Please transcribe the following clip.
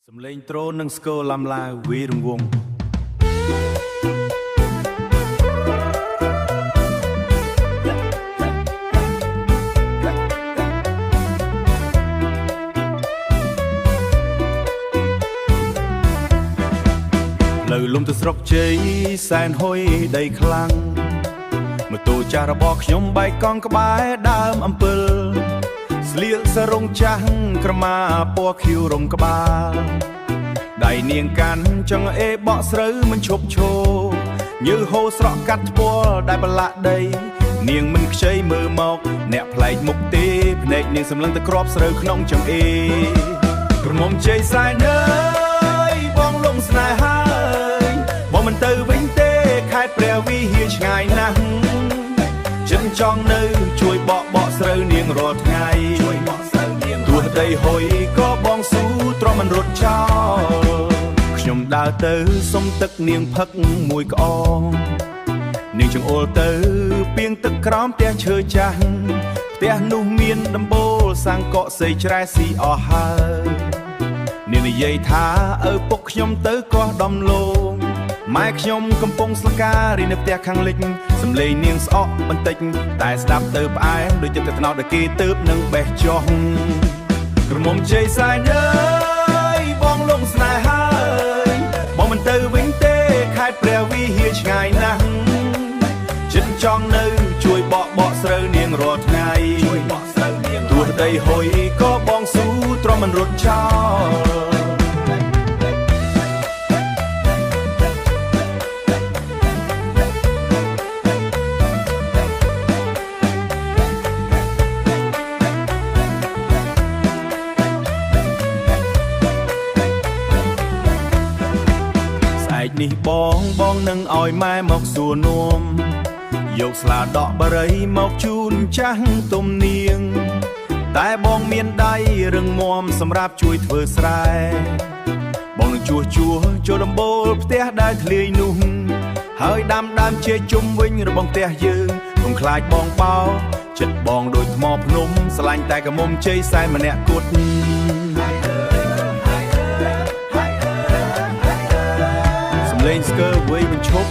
សំឡេងដ្រូននិងស្គរឡាំឡាវវារង្វង់លើលំទៅស្រុកជ័យសែនហុយដីខ្លាំងម៉ូតូចាស់របស់ខ្ញុំបែកកង់ក្បែរដើមអំពិលស្លៀកសរងចាស់ក្រមាពណ៌ខៀវរំក្បាលដៃនាងកាន់ចង្អេបកស្រូវមិនឈប់ឈរញើហូរស្រក់កាត់ថ្ពាល់ដែលប្រឡាក់ដីនាងមិនខ្ចីមើលមកអ្នកប្លែកមុខទេភ្នែកនាងសម្លឹងទៅគ្រាប់ស្រូវក្នុងចង្អេក្រមុំជ័យសែនអើយបងលងស្នេហាបងមិនទៅវិញទេខេត្តព្រះវិហារឆ្ងាយណាស់ចិនចង់នៅជួយបកស្រូវនាងរាល់ថ្ងៃទោះដីហុយក៏បងស៊ូទ្រាំមិនរត់ចោលខ្ញុំដើរទៅសុំទឹកនាងផឹកមួយក្អមនាងចង្អុលទៅពីងទឹកក្រោមផ្ទះឈើចាស់ផ្ទះនោះមានដំបូលសាំងកក់សីច្រែស៊ីអស់ហើយនាងនិយាយថាឪពុកខ្ញុំទៅកោះដំឡូងម៉ែខ្ញុំកំពុងស្លការីនៅផ្ទះខាងលិចសំឡេងនាងស្អកបន្តិចតែស្ដាប់ទៅផ្អែមដូចចិត្តទៅថ្នោតដល់គេទៅនឹងបេះចោះក្រមុំជ័យសែនអើយបងលងស្នេហាបងមិនទៅវិញទេខេត្តព្រះវិហារឆ្ងាយណាស់ចិត្តចង់នៅជួយបកស្រូវនាងរាល់ថ្ងៃទោះដីហុយក៏បងស៊ូទ្រាំមិនរត់ចោលនេះបងនឹងឲ្យម៉ែមកសួរនោមយកស្លាដកបារីមកជូនចាស់ទំនាងតែបងមានដៃរឹងមាំសម្រាប់ជួយធ្វើស្រែបងនឹងជួសចូលដំបូលផ្ទះដែលធ្លាយនោះហើយដាំដើមជ័យជុំវិញរបស់ផ្ទះយើងកុំខ្លាចបងបោចិត្តបងដូចថ្មភ្នំស្រឡាញ់តែកមុំជ័យសែនម្នាក់គត់លេងស្គរវ័យបញ្ឈប់